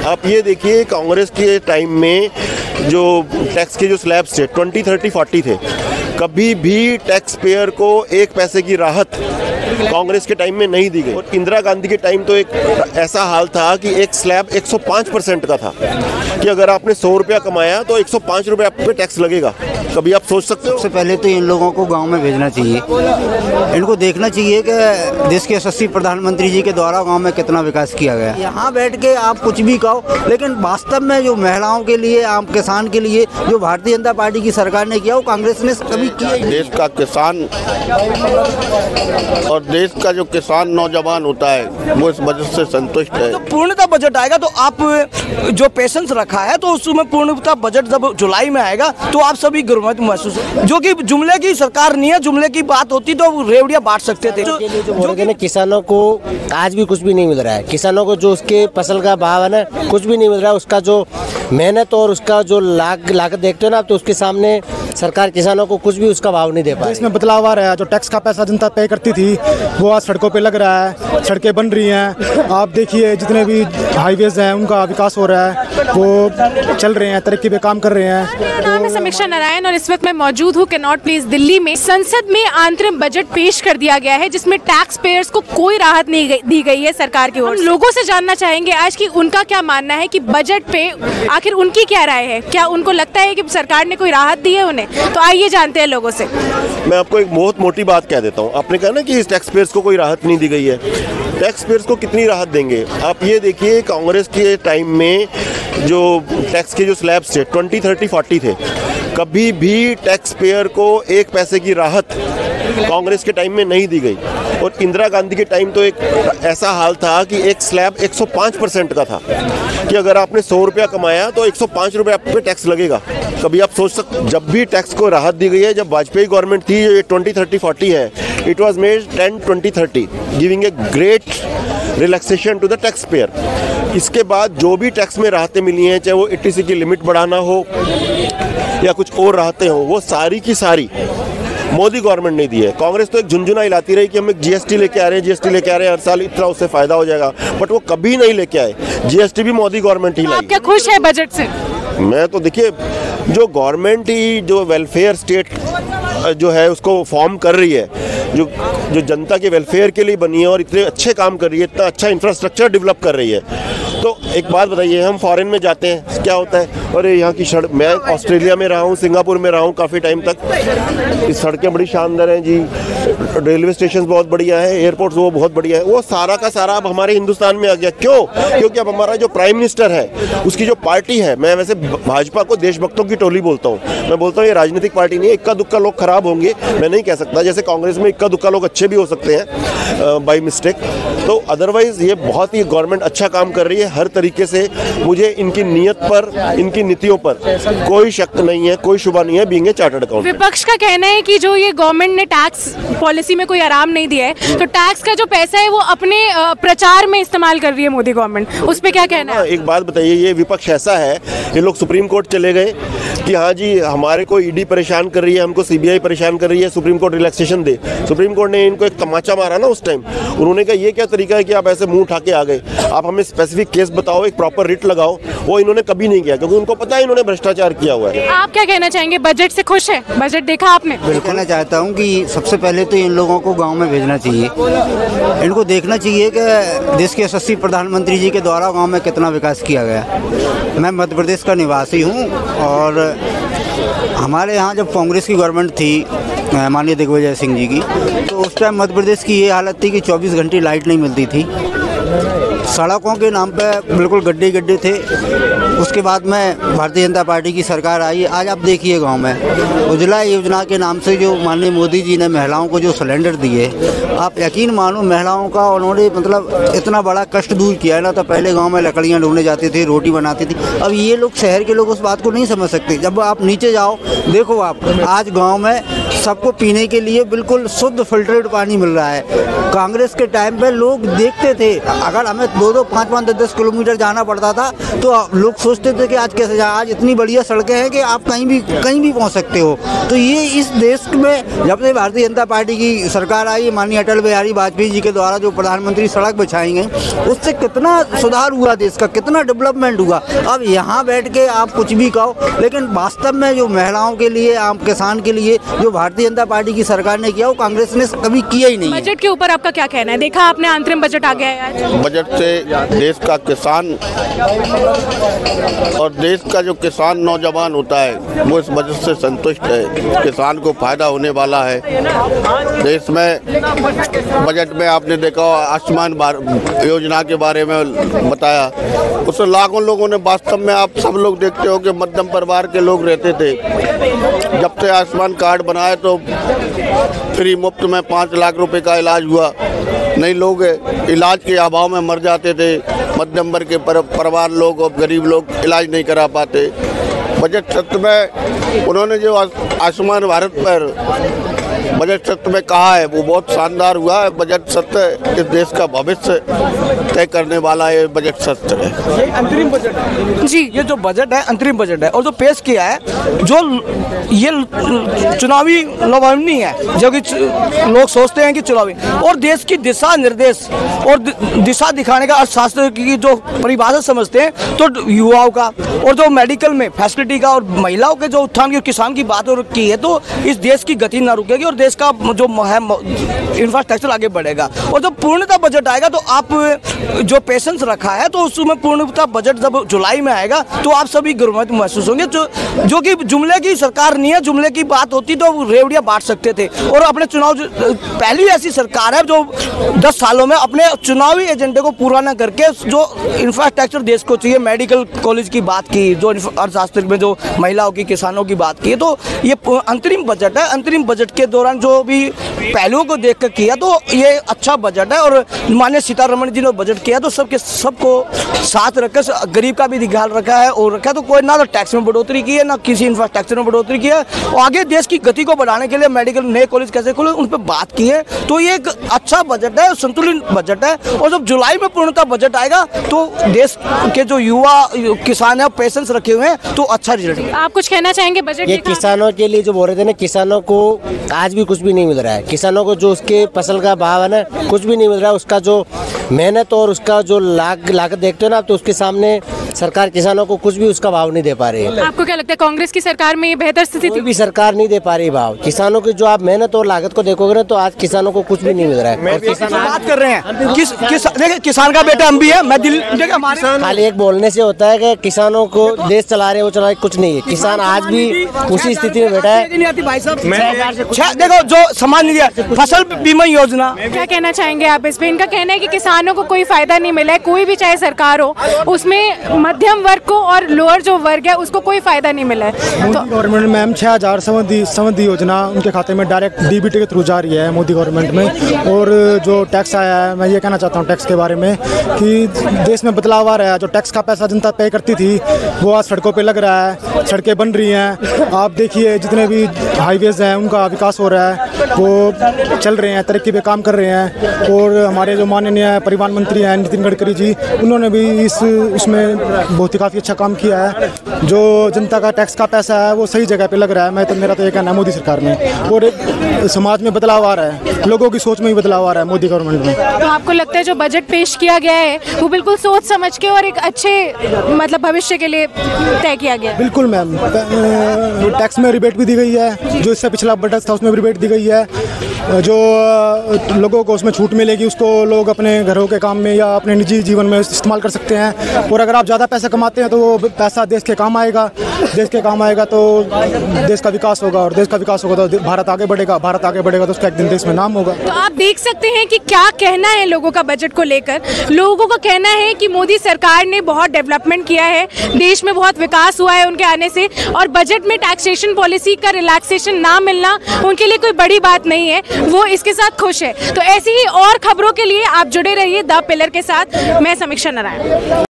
आप ये देखिए कांग्रेस के टाइम में जो टैक्स के जो स्लैब्स थे 20, 30, 40 थे, कभी भी टैक्स पेयर को 1 पैसे की राहत कांग्रेस के टाइम में नहीं दी गई। और इंदिरा गांधी के टाइम तो एक ऐसा हाल था कि एक स्लैब 105% का था कि अगर आपने 100 रुपया कमाया तो 105 रुपये आप पे टैक्स लगेगा। कभी आप सोच सकते हो? सबसे पहले तो इन लोगों को गांव में भेजना चाहिए, इनको देखना चाहिए कि देश के यशस्वी प्रधानमंत्री जी के द्वारा गांव में कितना विकास किया गया। यहाँ बैठ के आप कुछ भी कहो, लेकिन वास्तव में जो महिलाओं के लिए, आम किसान के लिए जो भारतीय जनता पार्टी की सरकार ने किया वो कांग्रेस ने कभी किया। देश का किसान और देश का जो किसान नौजवान होता है वो इस बजट से संतुष्ट है। तो पूर्णतः बजट आएगा तो आप जो पेशेंस रखा है तो उसमें पूर्णतः बजट जब जुलाई में आएगा तो आप सभी गर्वित महसूस, जो कि जुमले की सरकार नहीं है, जुमले की बात होती तो रेवड़ियां बांट सकते थे। जो कि किसानों को आज भी कुछ भी नहीं मिल रहा है। किसानों को जो उसके फसल का भाव है ना, कुछ भी नहीं मिल रहा है। उसका जो मेहनत और उसका जो लागत देखते हो ना, तो उसके सामने सरकार किसानों को कुछ भी उसका भाव नहीं दे पा। इसमें बदलाव आ रहा है। जो टैक्स का पैसा जनता पे करती थी वो आज सड़कों पे लग रहा है, सड़कें बन रही हैं। आप देखिए जितने भी हाईवेज हैं उनका विकास हो रहा है, वो चल रहे हैं, तरक्की पे काम कर रहे हैं। मेरा नाम है समीक्षा नारायण और इस वक्त मैं मौजूद हूँ कनॉट प्लेस दिल्ली में। संसद में अंतरिम बजट पेश कर दिया गया है जिसमें टैक्स पेयर्स को कोई राहत नहीं दी गई है सरकार की ओर से। लोगों से जानना चाहेंगे आज कि उनका क्या मानना है कि बजट पे आखिर उनकी क्या राय है, क्या उनको लगता है कि सरकार ने कोई राहत दी है उन्हें। तो आइए जानते हैं लोगों से। मैं आपको एक बहुत मोटी बात कह देता हूँ। आपने कहा ना कि इस टैक्स पेयर्स को कोई राहत नहीं दी गई है। टैक्स पेयर्स को कितनी राहत देंगे? आप ये देखिए कांग्रेस के टाइम में जो टैक्स के जो स्लैब्स थे 20, 30, 40 थे, कभी भी टैक्स पेयर को 1 पैसे की राहत कांग्रेस के टाइम में नहीं दी गई। और इंदिरा गांधी के टाइम तो एक ऐसा हाल था कि एक स्लैब 105% का था कि अगर आपने 100 रुपया कमाया तो 105 रुपये आप पे टैक्स लगेगा। कभी आप सोच सकते, जब भी टैक्स को राहत दी गई है, जब वाजपेयी गवर्नमेंट थी, ये 20, 30, 40 है, it was made 10, 20, 30 giving a great relaxation to the tax payer. इसके बाद जो भी टैक्स में राहतें मिली हैं, चाहे वो ETC की लिमिट बढ़ाना हो या कुछ और राहतें हो, वो सारी की सारी मोदी गवर्नमेंट ने दी है। कांग्रेस तो एक झुंझुना हिलाती रही कि हम एक GST लेके आ रहे हैं, GST लेके आ रहे हैं, हर साल इतना उससे फायदा हो जाएगा, बट वो कभी नहीं लेके आए। GST भी मोदी गवर्नमेंट ही लाई। आप क्या खुश है बजट से? मैं तो देखिए, जो गवर्नमेंट ही जो वेलफेयर स्टेट जो है उसको फॉर्म कर रही है, जो जनता के वेलफेयर के लिए बनी है और इतने अच्छे काम कर रही है, इतना अच्छा इंफ्रास्ट्रक्चर डेवलप कर रही है। तो एक बात बताइए, हम फॉरेन में जाते हैं, क्या होता है, अरे यहाँ की सड़क, मैं ऑस्ट्रेलिया में रहा हूँ, सिंगापुर में रहा हूँ काफ़ी टाइम तक, इस सड़कें बड़ी शानदार हैं जी, रेलवे स्टेशन बहुत बढ़िया है, एयरपोर्ट वो बहुत बढ़िया है। वो सारा का सारा अब हमारे हिंदुस्तान में आ गया। क्यों? क्योंकि अब हमारा जो प्राइम मिनिस्टर है, उसकी जो पार्टी है, मैं वैसे भाजपा को देशभक्तों की टोली बोलता हूँ, मैं बोलता हूँ ये राजनीतिक पार्टी नहीं है। इक्का दुक्का लोग खराब होंगे, मैं नहीं कह सकता, जैसे कांग्रेस में इक्का दुक्का लोग अच्छे भी हो सकते हैं बाई मिस्टेक, तो अदरवाइज ये बहुत ही गवर्नमेंट अच्छा काम कर रही है हर तरीके से। मुझे इनकी नीयत पर, इनकी नीतियों पर कोई शक नहीं है, कोई शुबा नहीं है, बीइंग ए चार्टर्ड अकाउंटेंट। विपक्ष का कहना है कि जो ये गवर्नमेंट ने टैक्स पॉलिसी में कोई आराम नहीं दिया है, तो टैक्स का जो पैसा है वो अपने प्रचार में इस्तेमाल कर रही है मोदी गवर्नमेंट, उस पर क्या कहना है? एक बात बताइए, ये विपक्ष ऐसा है, ये लोग सुप्रीम कोर्ट चले गए कि हाँ जी हमारे को ED परेशान कर रही है, हमको CBI परेशान कर रही है, सुप्रीम कोर्ट रिलैक्सेशन दे। सुप्रीम कोर्ट ने इनको एक तमाचा मारा ना उस टाइम, उन्होंने कहा ये क्या तरीका है कि आप ऐसे मुंह उठा के आ गए, आप हमें स्पेसिफिक केस बताओ, एक प्रॉपर रिट लगाओ। वो इन्होंने कभी नहीं किया क्योंकि उनको पता है इन्होंने भ्रष्टाचार किया हुआ है। आप क्या कहना चाहेंगे, बजट से खुश है? बजट देखा आपने? मैं कहना चाहता हूँ कि सबसे पहले तो इन लोगों को गांव में भेजना चाहिए, इनको देखना चाहिए कि देश के यशस्वी प्रधानमंत्री जी के द्वारा गांव में कितना विकास किया गया। मैं मध्य प्रदेश का निवासी हूँ और हमारे यहाँ जब कांग्रेस की गवर्नमेंट थी माननीय दिग्विजय सिंह जी की, तो उस टाइम मध्य प्रदेश की ये हालत थी कि 24 घंटे लाइट नहीं मिलती थी, सड़कों के नाम पे बिल्कुल गड्ढे गड्ढे थे। उसके बाद में भारतीय जनता पार्टी की सरकार आई। आज आप देखिए गांव में उज्ज्वला योजना के नाम से जो माननीय मोदी जी ने महिलाओं को जो सिलेंडर दिए, आप यकीन मानो महिलाओं का उन्होंने मतलब इतना बड़ा कष्ट दूर किया ना। तो पहले गांव में लकड़ियां ढूंढने जाते थे, रोटी बनाती थी। अब ये लोग शहर के लोग उस बात को नहीं समझ सकते। जब आप नीचे जाओ, देखो आप आज गाँव में सबको पीने के लिए बिल्कुल शुद्ध फिल्टर्ड पानी मिल रहा है। कांग्रेस के टाइम पे लोग देखते थे, अगर हमें 2-2, 5-5, 10-10 किलोमीटर जाना पड़ता था तो लोग सोचते थे कि आज कैसे जाए। आज इतनी बढ़िया सड़कें हैं कि आप कहीं भी पहुंच सकते हो। तो ये इस देश में जब से भारतीय जनता पार्टी की सरकार आई, माननीय अटल बिहारी वाजपेयी जी के द्वारा जो प्रधानमंत्री सड़क बिछाई गई, उससे कितना सुधार हुआ देश का, कितना डेवलपमेंट हुआ। अब यहाँ बैठ के आप कुछ भी कहो, लेकिन वास्तव में जो महिलाओं के लिए, आम किसान के लिए जो भारतीय जनता पार्टी की सरकार ने किया, वो कांग्रेस ने कभी किया ही नहीं है। बजट के ऊपर आपका क्या कहना है? देखा आपने अंतरिम बजट आ गया है आज। बजट से देश का किसान और देश का जो किसान नौजवान होता है वो इस बजट से संतुष्ट है। किसान को फायदा होने वाला है। देश में बजट में आपने देखा आयुष्मान योजना के बारे में बताया, उससे लाखों लोगों ने, वास्तव में आप सब लोग देखते हो कि मध्यम परिवार के लोग रहते थे। जब से आयुष्मान कार्ड बनाए तो फ्री मुफ्त में 5 लाख रुपए का इलाज हुआ। नहीं, लोग इलाज के अभाव में मर जाते थे। मध्यम वर्ग के परिवार लोग और गरीब लोग इलाज नहीं करा पाते। बजट सत्र में उन्होंने जो आयुष्मान भारत पर बजट सत्र में कहा है वो बहुत शानदार हुआ है। बजट सत्र इस देश का भविष्य तय करने वाला ये बजट सत्र है। ये अंतरिम बजट है जी, ये जो बजट है अंतरिम बजट है और जो पेश किया है, जो ये चुनावी लवानी है, जो कि लोग सोचते हैं कि चुनावी, और देश की दिशा निर्देश और दिशा दिखाने का अर्थशास्त्र की जो परिभाषा समझते हैं, तो युवाओं का और जो मेडिकल में फैसिलिटी का और महिलाओं के जो उत्थान की, किसान की बात की है, तो इस देश की गति ना रुकेगी और देश का जो है इंफ्रास्ट्रक्चर आगे बढ़ेगा। और जब पूर्णतः बजट आएगा तो आप जो पेशेंस रखा है, तो उसमें पूर्णतः बजट जब जुलाई में आएगा तो आप सभी गौरवान्वित महसूस होंगे। जो कि जुमले की सरकार नहीं है, जुमले की बात होती तो रेवड़ियां बांट सकते थे। और अपने चुनाव, पहली ऐसी सरकार है जो 10 सालों में अपने चुनावी एजेंडे को पूरा न करके जो इंफ्रास्ट्रक्चर देश को चाहिए, मेडिकल कॉलेज की बात की, जो अर्थशास्त्र में जो महिलाओं की, किसानों की बात की, तो ये अंतरिम बजट है। अंतरिम बजट के दौरान जो भी पहलुओं को देख कर किया तो ये अच्छा बजट है। और माननीय सीतारमण जी ने बजट किया तो सबको साथ रखकर गरीब का भी ख्याल रखा है और रखा, तो कोई ना तो टैक्स में बढ़ोतरी की है, ना किसी इंफ्रास्ट्रक्चर में बढ़ोतरी की है, और आगे देश की गति को बढ़ाने के लिए मेडिकल नए कॉलेज कैसे खोले उन पर बात की है। तो ये एक अच्छा बजट है, संतुलित बजट है। और जब जुलाई में पूर्णतः बजट आएगा तो देश के जो युवा किसान है, पेशेंस रखे हुए हैं, तो अच्छा रिजल्ट। आप कुछ कहना चाहेंगे बजट? ये किसानों के लिए जो बोल रहे थे ना, किसानों को आज भी कुछ भी नहीं मिल रहा है। किसानों को जो उसके फसल का भाव है ना, कुछ भी नहीं मिल रहा है। उसका जो मेहनत और उसका जो लागत देखते हो ना, तो उसके सामने सरकार किसानों को कुछ भी उसका भाव नहीं दे पा रही है। आपको क्या लगता है कांग्रेस की सरकार में ये बेहतर स्थिति कोई भी सरकार नहीं दे पा रही भाव? किसानों की जो आप मेहनत और लागत को देखोगे ना, तो आज किसानों को कुछ भी नहीं मिल रहा है। बात कर रहे हैं किसान का बेटा हम भी है। मैं दिल खाली एक बोलने से होता है कि किसानों को देश चला रहे, वो चला रहे, कुछ नहीं है। किसान आज भी उसी स्थिति में बैठा है। भाई साहब देखो, जो समाज फसल बीमा योजना, क्या कहना चाहेंगे आप इस पे? इनका कहना है कि किसानों को कोई फायदा नहीं मिला है, कोई भी चाहे सरकार हो, उसमें मध्यम वर्ग को और लोअर जो वर्ग है उसको कोई फायदा नहीं मिला है। तो गवर्नमेंट में मैम 6000 समृद्धि योजना उनके खाते में डायरेक्ट डीबीटी के थ्रू जा रही है मोदी गवर्नमेंट में। और जो टैक्स आया है, मैं ये कहना चाहता हूँ टैक्स के बारे में कि देश में बदलाव आ रहा है। जो टैक्स का पैसा जनता पे करती थी वो आज सड़कों पे लग रहा है, सड़कें बन रही हैं। आप देखिए जितने भी हाईवेज हैं उनका विकास हो रहा है, वो चल रहे हैं, तरक्की पे काम कर रहे हैं। और हमारे जो माननीय परिवहन मंत्री हैं नितिन गडकरी जी, उन्होंने भी इसमें बहुत ही काफ़ी अच्छा काम किया है। जो जनता का टैक्स का पैसा है वो सही जगह पे लग रहा है। मेरा तो ये कहना है मोदी सरकार में। और समाज में बदलाव आ रहा है, लोगों की सोच में भी बदलाव आ रहा है मोदी गवर्नमेंट में। तो आपको लगता है जो बजट पेश किया गया है वो बिल्कुल सोच समझ के और एक अच्छे मतलब भविष्य के लिए तय किया गया? बिल्कुल मैम, टैक्स में रिबेट भी दी गई है। जो इससे पिछला बजट था उसमें भी रिबेट दी गई है। जो लोगों को उसमें छूट मिलेगी उसको लोग अपने घरों के काम में या अपने निजी जीवन में इस्तेमाल कर सकते हैं। और अगर आप ज़्यादा पैसा कमाते हैं तो वो पैसा देश के काम आएगा। देश के काम आएगा तो देश का विकास होगा, और देश का विकास होगा तो भारत आगे बढ़ेगा। भारत आगे बढ़ेगा तो उसका एक दिन देश में नाम होगा। तो आप देख सकते हैं कि क्या कहना है लोगों का बजट को लेकर। लोगों का कहना है कि मोदी सरकार ने बहुत डेवलपमेंट किया है, देश में बहुत विकास हुआ है उनके आने से, और बजट में टैक्सेशन पॉलिसी का रिलैक्सेशन ना मिलना उनके लिए कोई बड़ी बात नहीं है, वो इसके साथ खुश है। तो ऐसी ही और खबरों के लिए आप जुड़े रहिए द पिलर के साथ। मैं समीक्षा नारायण।